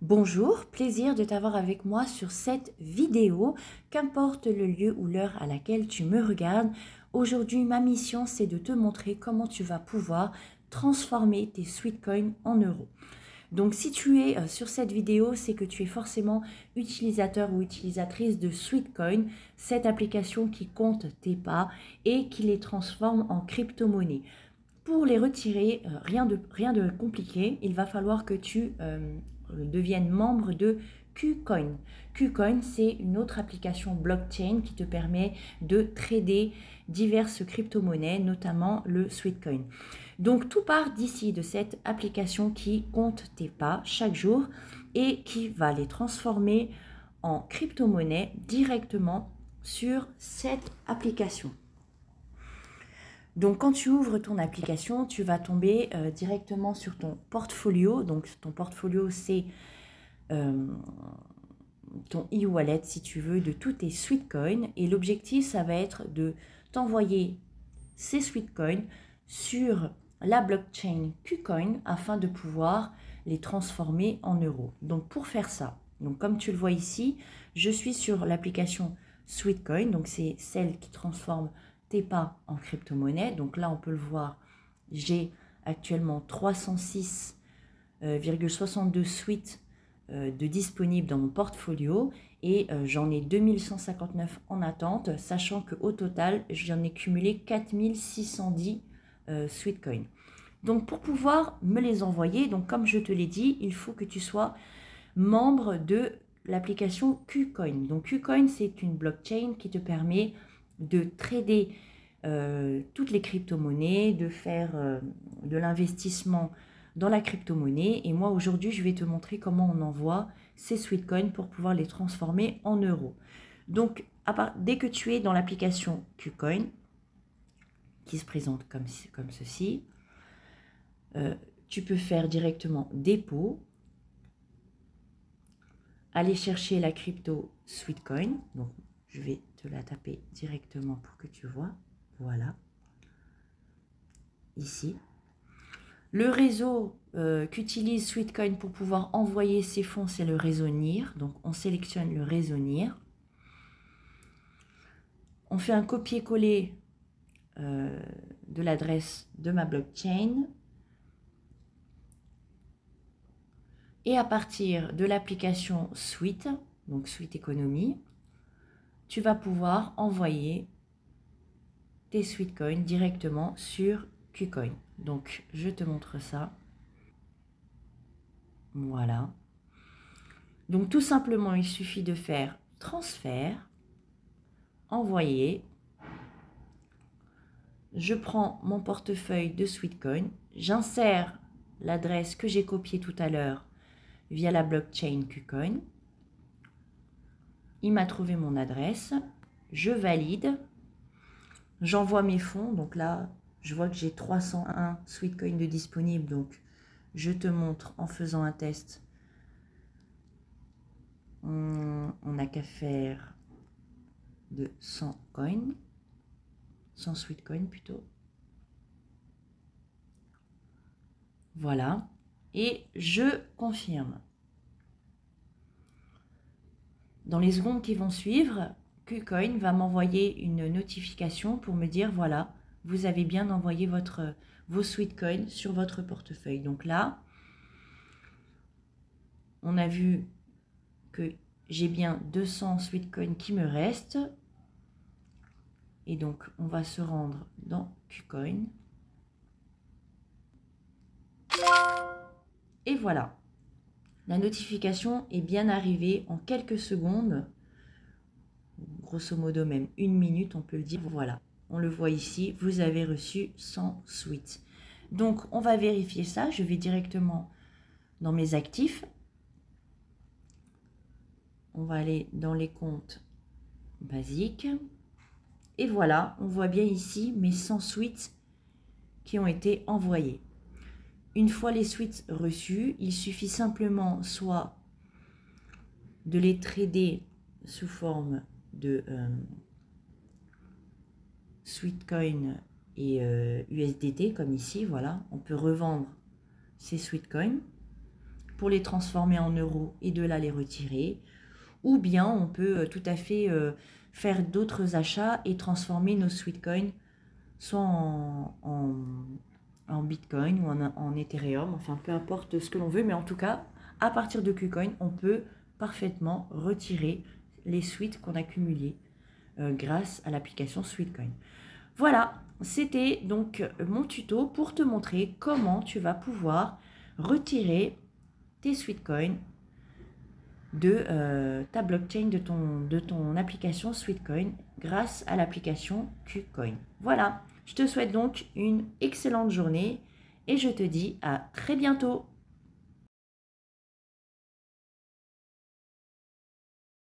Bonjour, plaisir de t'avoir avec moi sur cette vidéo, qu'importe le lieu ou l'heure à laquelle tu me regardes. Aujourd'hui, ma mission, c'est de te montrer comment tu vas pouvoir transformer tes Sweetcoins en euros. Donc, si tu es sur cette vidéo, c'est que tu es forcément utilisateur ou utilisatrice de Sweetcoin, cette application qui compte tes pas et qui les transforme en crypto-monnaie. Pour les retirer, rien de compliqué, il va falloir que tu deviennes membre de KuCoin. KuCoin, c'est une autre application blockchain qui te permet de trader diverses crypto-monnaies, notamment le Sweetcoin. Donc tout part d'ici, de cette application qui compte tes pas chaque jour et qui va les transformer en crypto-monnaie directement sur cette application. Donc, quand tu ouvres ton application, tu vas tomber directement sur ton portfolio. Donc, ton portfolio, c'est ton e-wallet, si tu veux, de tous tes Sweetcoins. Et l'objectif, ça va être de t'envoyer ces Sweetcoins sur la blockchain KuCoin afin de pouvoir les transformer en euros. Donc, pour faire ça, donc comme tu le vois ici, je suis sur l'application Sweetcoin. Donc, c'est celle qui transforme tes pas en crypto-monnaie. Donc là, on peut le voir, j'ai actuellement 306,62 Sweet de disponibles dans mon portfolio et j'en ai 2159 en attente, sachant qu'au total, j'en ai cumulé 4610 Sweetcoin. Donc pour pouvoir me les envoyer, donc comme je te l'ai dit, il faut que tu sois membre de l'application KuCoin. Donc KuCoin, c'est une blockchain qui te permet de trader toutes les crypto-monnaies, de faire de l'investissement dans la crypto-monnaie. Et moi, aujourd'hui, je vais te montrer comment on envoie ces Sweetcoins pour pouvoir les transformer en euros. Donc, dès que tu es dans l'application KuCoin, qui se présente comme ceci, tu peux faire directement dépôt, aller chercher la crypto Sweetcoin. Donc, je vais te la taper directement pour que tu vois. Voilà. Ici. Le réseau qu'utilise Sweetcoin pour pouvoir envoyer ses fonds, c'est le réseau NIR. Donc, on sélectionne le réseau NIR. On fait un copier-coller de l'adresse de ma blockchain. Et à partir de l'application Sweet, donc Sweet Economy, tu vas pouvoir envoyer tes Sweetcoins directement sur KuCoin. Donc, je te montre ça. Voilà. Donc, tout simplement, il suffit de faire transfert, envoyer. Je prends mon portefeuille de Sweetcoin, j'insère l'adresse que j'ai copiée tout à l'heure via la blockchain KuCoin. Il m'a trouvé mon adresse, je valide, j'envoie mes fonds. Donc là, je vois que j'ai 301 Sweetcoin de disponibles. Donc, je te montre en faisant un test. On n'a qu'à faire de 100 coins, 100 Sweetcoin plutôt. Voilà. Et je confirme. Dans les secondes qui vont suivre, KuCoin va m'envoyer une notification pour me dire, voilà, vous avez bien envoyé vos Sweetcoins sur votre portefeuille. Donc là, on a vu que j'ai bien 200 Sweetcoins qui me restent. Et donc, on va se rendre dans KuCoin. Et voilà. La notification est bien arrivée en quelques secondes. Grosso modo, même une minute, on peut le dire. Voilà. On le voit ici, vous avez reçu 100 Sweet. Donc, on va vérifier ça. Je vais directement dans mes actifs. On va aller dans les comptes basiques. Et voilà, on voit bien ici mes 100 Sweets qui ont été envoyés. Une fois les Sweets reçus, il suffit simplement soit de les trader sous forme de Sweetcoin et USDT, comme ici, voilà. On peut revendre ces Sweetcoins pour les transformer en euros et de là les retirer. Ou bien on peut tout à fait faire d'autres achats et transformer nos Sweetcoins soit en Bitcoin ou en Ethereum, enfin peu importe ce que l'on veut, mais en tout cas, à partir de KuCoin, on peut parfaitement retirer les sweets qu'on a cumulés grâce à l'application Sweetcoin. Voilà, c'était donc mon tuto pour te montrer comment tu vas pouvoir retirer tes Sweetcoins de ta blockchain, de ton application Sweetcoin grâce à l'application KuCoin. Voilà, je te souhaite donc une excellente journée et je te dis à très bientôt.